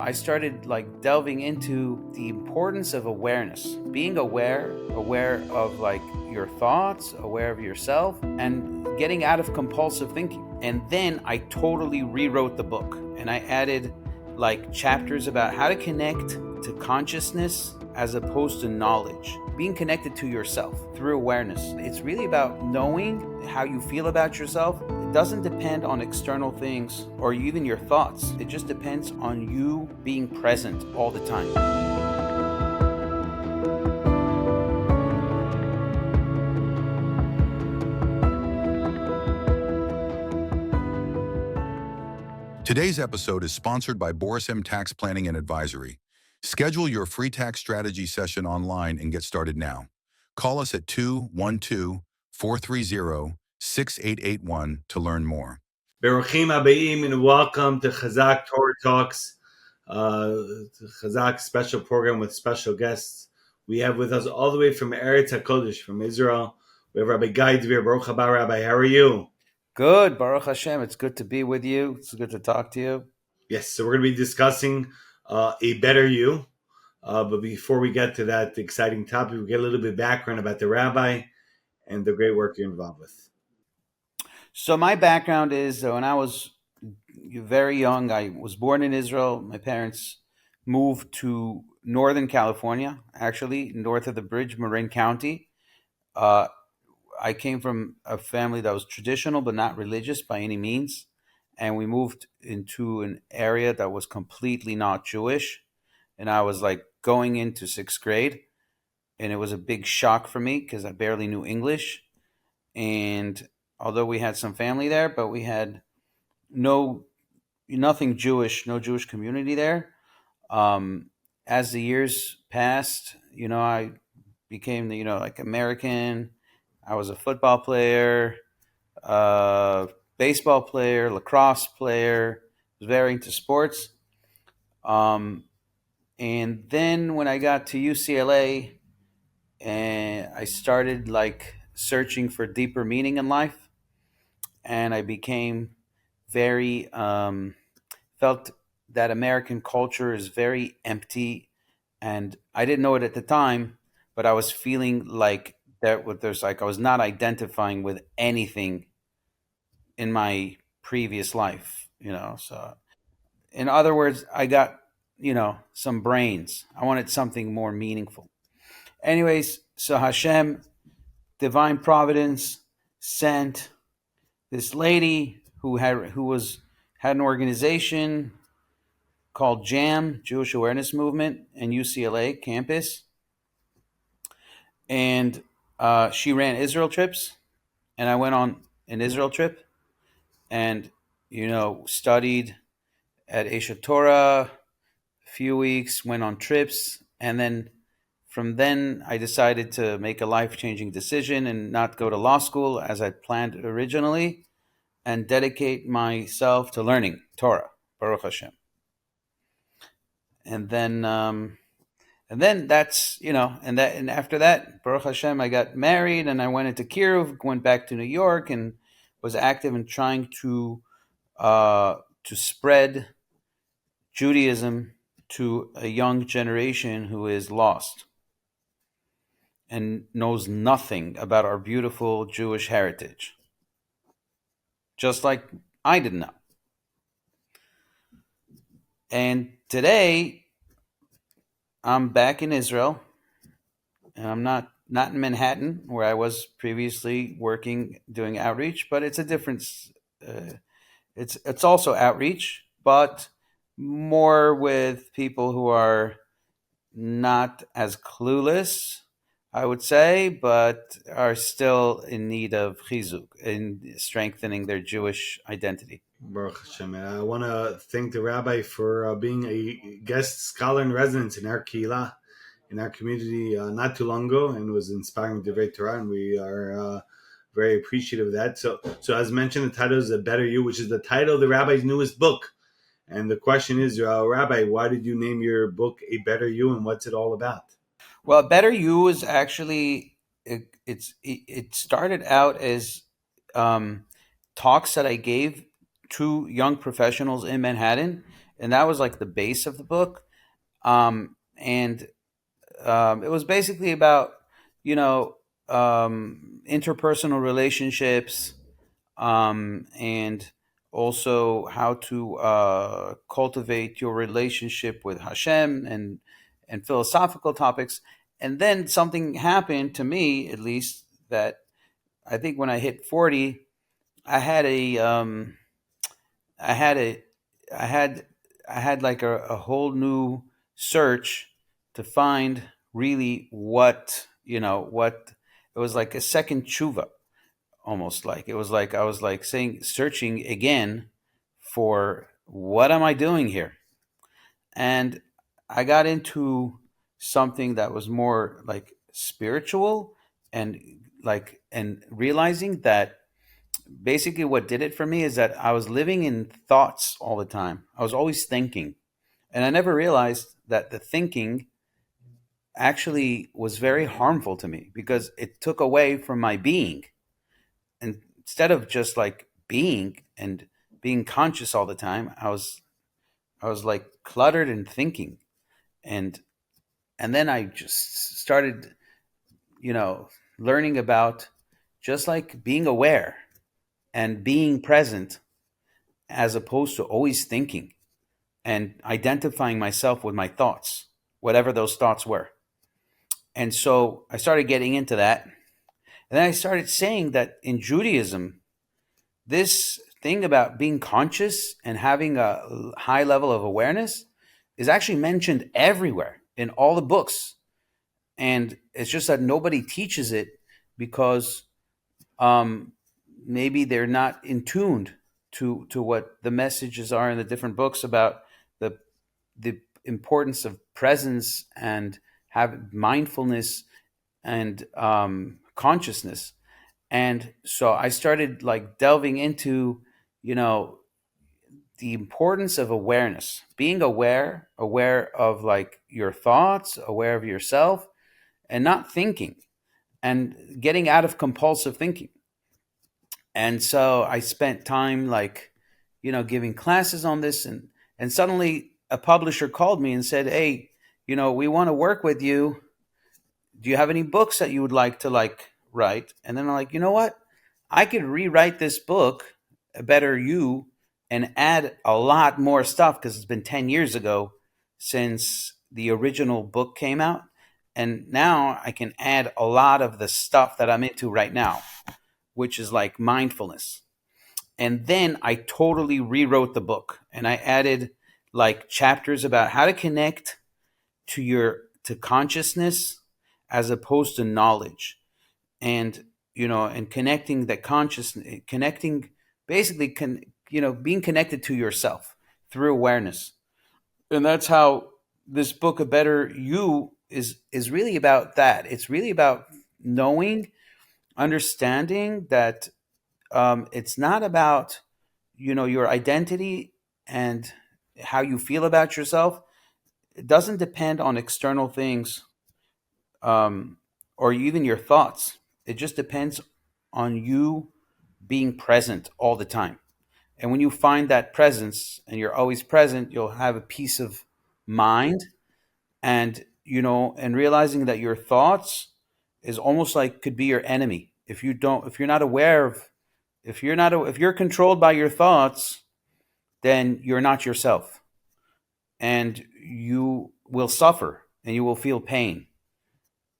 I started delving into the importance of awareness, being aware of your thoughts, aware of yourself, and getting out of compulsive thinking. And then I totally rewrote the book and I added chapters about how to connect to consciousness as opposed to knowledge, being connected to yourself through awareness. It's really about knowing how you feel about yourself. It doesn't depend on external things or even your thoughts. It just depends on you being present all the time. Today's episode is sponsored by Boris M Tax Planning and Advisory. Schedule your free tax strategy session online and get started now. Call us at 212-430-6881 to learn more. Beruchim Abayim and welcome to Chazaq Torah Talks, Chazaq special program with special guests. We have with us all the way from Eretz HaKodesh, from Israel, we have Rabbi Dvir. Baruch haba, Rabbi. How are you? Good, Baruch Hashem. It's good to be with you. It's good to talk to you. Yes, so we're going to be discussing a better you. But before we get to that exciting topic, we get a little bit of background about the Rabbi and the great work you're involved with. So my background is when I was very young, I was born in Israel. My parents moved to Northern California, actually north of the bridge, Marin County. I came from a family that was traditional but not religious by any means. And we moved into an area that was completely not Jewish. And I was going into sixth grade. And it was a big shock for me because I barely knew English. And although we had some family there, but we had nothing Jewish, no Jewish community there. As the years passed, I became American. I was a football player, baseball player, lacrosse player. Was very into sports. And then when I got to UCLA, and I started searching for deeper meaning in life, and I became very felt that American culture is very empty, and I didn't know it at the time, but I was feeling I was not identifying with anything in my previous life, So, in other words, I got some brains. I wanted something more meaningful. Anyways, so Hashem, divine providence, sent this lady who had an organization called JAM, Jewish Awareness Movement, and UCLA campus, and she ran Israel trips, and I went on an Israel trip, and studied at Esha Torah a few weeks, went on trips, and then from then I decided to make a life-changing decision and not go to law school as I planned originally, and dedicate myself to learning Torah, Baruch Hashem. And then that's and after that, Baruch Hashem, I got married and I went into Kiruv, went back to New York, and was active in trying to spread Judaism to a young generation who is lost and knows nothing about our beautiful Jewish heritage, just like I didn't know. And today, I'm back in Israel, and I'm not in Manhattan, where I was previously working doing outreach, but it's a difference. It's also outreach, but more with people who are not as clueless, I would say, but are still in need of chizuk, in strengthening their Jewish identity. Baruch Hashem. I want to thank the Rabbi for being a guest scholar in residence in our Kehillah, in our community, not too long ago, and was inspiring Dvir Torah, and we are very appreciative of that. So as mentioned, the title is A Better You, which is the title of the Rabbi's newest book. And the question is, Rabbi, why did you name your book A Better You, and what's it all about? Well, Better You is actually, it started out as talks that I gave to young professionals in Manhattan and that was like the base of the book. And it was basically about, you know, interpersonal relationships, and also how to cultivate your relationship with Hashem, and philosophical topics. And then something happened to me, at least, that I think when I hit 40, I had a I had a I had I had like a whole new search to find really what, what it was, like a second tshuva, almost. Like it was like I was like saying, searching again for what am I doing here. And I got into something that was more like spiritual, and and realizing that basically what did it for me is that I was living in thoughts all the time. I was always thinking, and I never realized that the thinking actually was very harmful to me, because it took away from my being. And instead of just like being and being conscious all the time, I was like cluttered and thinking. And and then I just started, you know learning about just like being aware and being present, as opposed to always thinking, and identifying myself with my thoughts, whatever those thoughts were. And so I started getting into that. And then I started saying that in Judaism, this thing about being conscious and having a high level of awareness is actually mentioned everywhere in all the books. And it's just that nobody teaches it, because um, maybe they're not in tuned to what the messages are in the different books about the importance of presence, and have mindfulness, and consciousness. And so I started like delving into, you know, the importance of awareness, being aware of like your thoughts, aware of yourself, and not thinking, and getting out of compulsive thinking. And so I spent time like, giving classes on this. And suddenly a publisher called me and said, "Hey, we want to work with you. Do you have any books that you would like to like write?" And then I'm like, you know what? I could rewrite this book, A Better You, and add a lot more stuff, because it's been 10 years ago since the original book came out. And now I can add a lot of the stuff that I'm into right now, which is like mindfulness. And then I totally rewrote the book, and I added like chapters about how to connect to consciousness, as opposed to knowledge. And and connecting that consciousness, connecting, basically being connected to yourself through awareness. And that's how this book, A Better You, is really about that. It's really about knowing, understanding that it's not about your identity and how you feel about yourself. It doesn't depend on external things, um, or even your thoughts. It just depends on you being present all the time. And when you find that presence and you're always present, you'll have a peace of mind. And and realizing that your thoughts is almost like could be your enemy. If you're not aware of, if you're controlled by your thoughts, then you're not yourself, and you will suffer, and you will feel pain,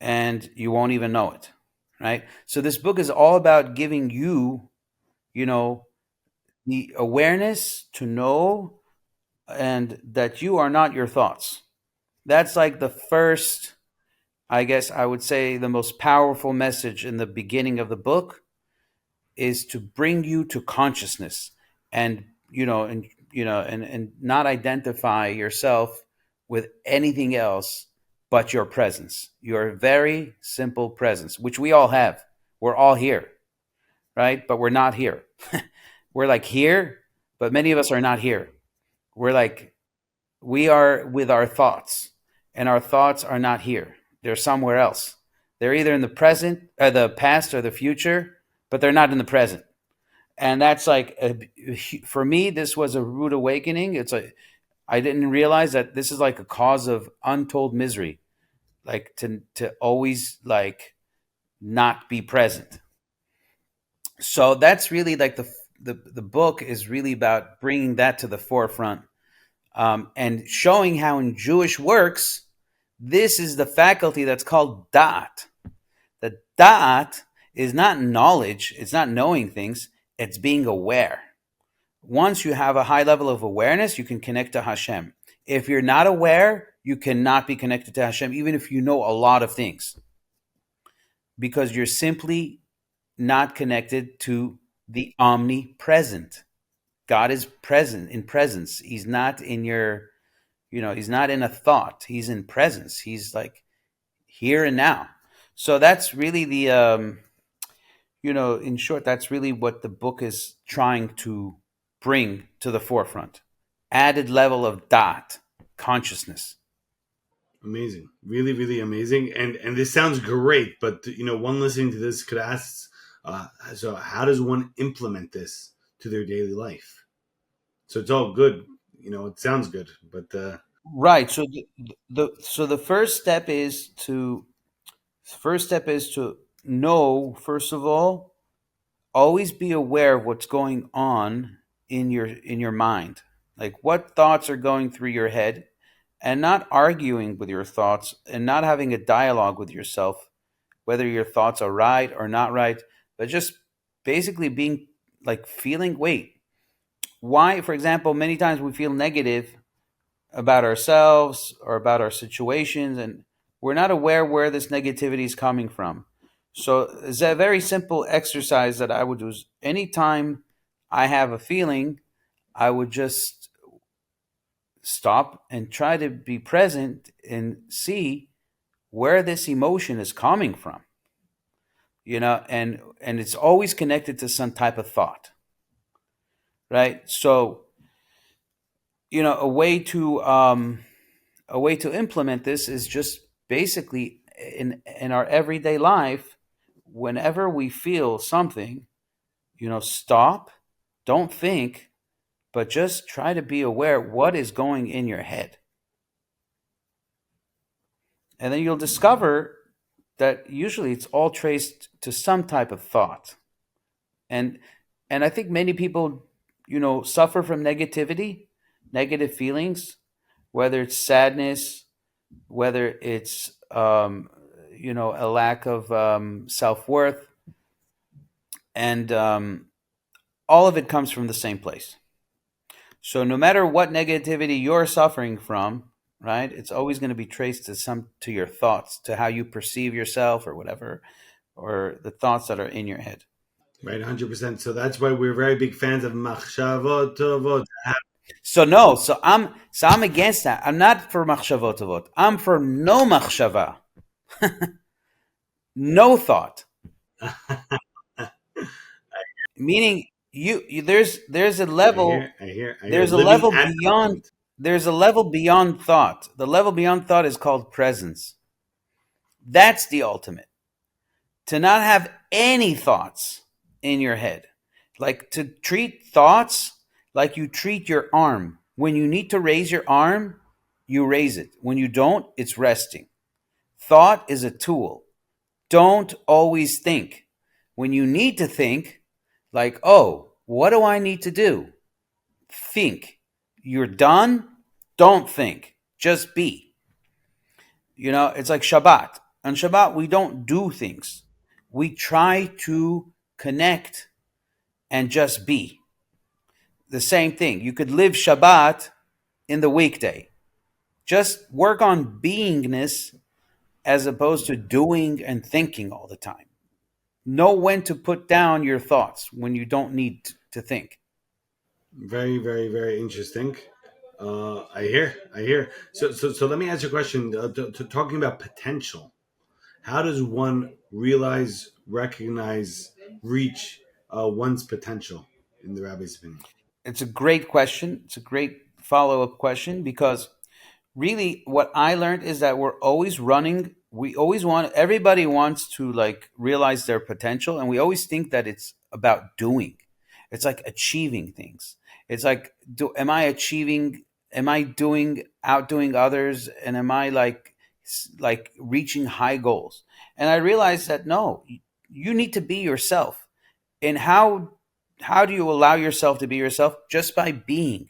and you won't even know it, right? So this book is all about giving you, you know, the awareness to know, and that you are not your thoughts. That's like the first, I guess I would say, the most powerful message in the beginning of the book, is to bring you to consciousness, and and not identify yourself with anything else but your presence, your very simple presence, which we all have. We're all here, right? But we're not here. We're like here, but many of us are not here. We're like, we are with our thoughts, and our thoughts are not here. They're somewhere else. They're either in the present, or the past, or the future, but they're not in the present. And that's like, for me, this was a rude awakening. I didn't realize that this is like a cause of untold misery, like to always like not be present. So that's really like the book is really about bringing that to the forefront, and showing how in Jewish works, this is the faculty that's called da'at. The da'at is not knowledge, it's not knowing things, it's being aware. Once you have a high level of awareness, you can connect to Hashem. If you're not aware, you cannot be connected to Hashem, even if you know a lot of things, because you're simply not connected to the omnipresent. God is present in presence. He's not in your, he's not in a thought. He's in presence. He's like here and now. So that's really in short, that's really what the book is trying to bring to the forefront. Added level of dot, consciousness. Amazing, really, really amazing. And this sounds great, but one listening to this could ask, so how does one implement this to their daily life? So it's all good, it sounds good, but Right. So the first step is to know, first of all, always be aware of what's going on in your mind, like what thoughts are going through your head, and not arguing with your thoughts and not having a dialogue with yourself, whether your thoughts are right or not right, but just basically being like feeling, wait, why, for example, many times we feel negative about ourselves or about our situations, and we're not aware where this negativity is coming from. So it's a very simple exercise that I would do. Is anytime I have a feeling, I would just stop and try to be present and see where this emotion is coming from. And it's always connected to some type of thought, right? So a way to implement this is just basically in our everyday life. Whenever we feel something, stop, don't think, but just try to be aware what is going in your head. And then you'll discover that usually it's all traced to some type of thought. And I think many people, suffer from negative feelings, whether it's sadness, whether it's a lack of self-worth, and all of it comes from the same place. So no matter what negativity you're suffering from, right, it's always going to be traced to your thoughts, to how you perceive yourself or whatever, or the thoughts that are in your head. right, 100%. So that's why we're very big fans of machshavot tovot. So no, so I'm against that. I'm not for machshavot tovot. I'm for no machshava, no thought. Meaning there's a level I hear. there's a Living level at that beyond point. there's a level beyond thought. The level beyond thought is called presence. That's the ultimate. To not have any thoughts in your head. Like to treat thoughts like you treat your arm. When you need to raise your arm, you raise it. When you don't, it's resting. Thought is a tool. Don't always think. When you need to think, like, oh, what do I need to do? Think. You're done, don't think. Just be. It's like Shabbat. On Shabbat, we don't do things. We try to connect and just be. The same thing. You could live Shabbat in the weekday. Just work on beingness as opposed to doing and thinking all the time. Know when to put down your thoughts when you don't need to think. Very, very, very interesting. I hear. So let me ask you a question. Talking about potential, how does one realize, recognize, reach one's potential in the rabbi's opinion? It's a great question. It's a great follow up question, because really what I learned is that we're always running. We always want, everybody wants to like realize their potential, and we always think that it's about doing. It's like achieving things. It's like, am I achieving am I outdoing others, and am I like reaching high goals? And I realized that no, you need to be yourself. And how do you allow yourself to be yourself? Just by being.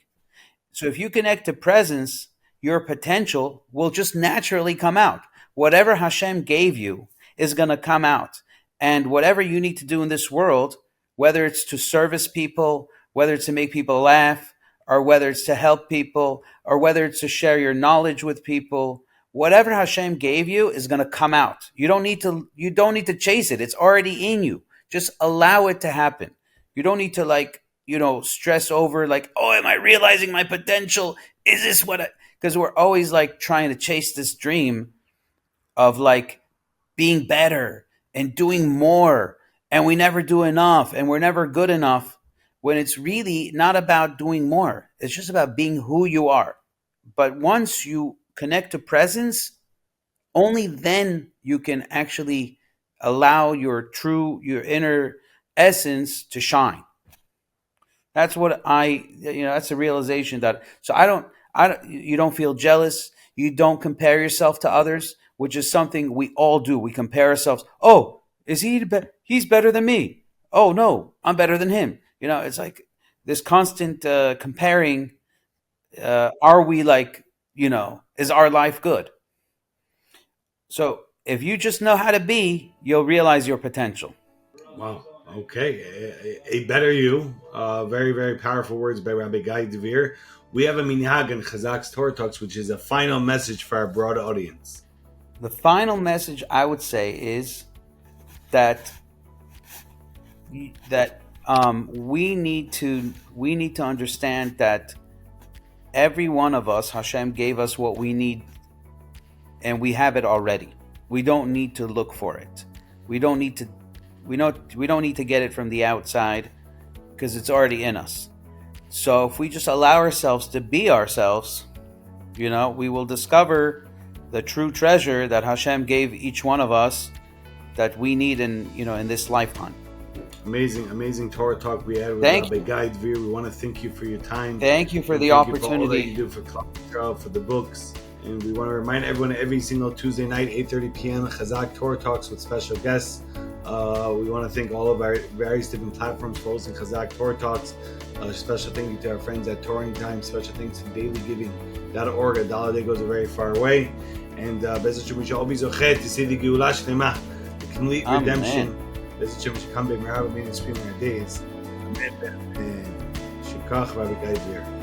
So if you connect to presence, your potential will just naturally come out. Whatever Hashem gave you is going to come out. And whatever you need to do in this world, whether it's to service people, whether it's to make people laugh, or whether it's to help people, or whether it's to share your knowledge with people, whatever Hashem gave you is going to come out. You don't need to chase it. It's already in you. Just allow it to happen. You don't need to stress over oh, am I realizing my potential? Is this what because we're always trying to chase this dream of being better and doing more, and we never do enough, and we're never good enough, when it's really not about doing more. It's just about being who you are. But once you connect to presence, only then you can actually allow your inner essence to shine. That's what that's a realization that, so you don't feel jealous. You don't compare yourself to others, which is something we all do. We compare ourselves. Oh, he's better than me. Oh no, I'm better than him. It's like this constant comparing. Are we is our life good? So if you just know how to be, you'll realize your potential. Wow. Okay. A better you. Very, very powerful words by Rabbi Guy Dvir. We have a minhag in Chazaq's Torah Talks, which is a final message for our broad audience. The final message I would say is that we need to understand that every one of us, Hashem gave us what we need, and we have it already. We don't need to look for it. We don't need to get it from the outside, because it's already in us. So if we just allow ourselves to be ourselves, we will discover the true treasure that Hashem gave each one of us that we need in this lifetime. Amazing Torah talk we had with Rabbi Guy Dvir. We want to thank you for your time. Thank you for the opportunity. For all that you do for Klal, for the books. And we want to remind everyone every single Tuesday night, 8:30 p.m., Chazaq Torah Talks with special guests. We want to thank all of our various different platforms for hosting Chazaq Torah Talks. Special thank you to our friends at Torah Time. Special thanks to dailygiving.org. A dollar day goes a very far way. And Bez Hashem, we shall all be zochet to see the Geulah Shlema, the complete redemption. Bez Hashem, we should come back and stream our days. Amen. And Shikach Rabbi Dvir.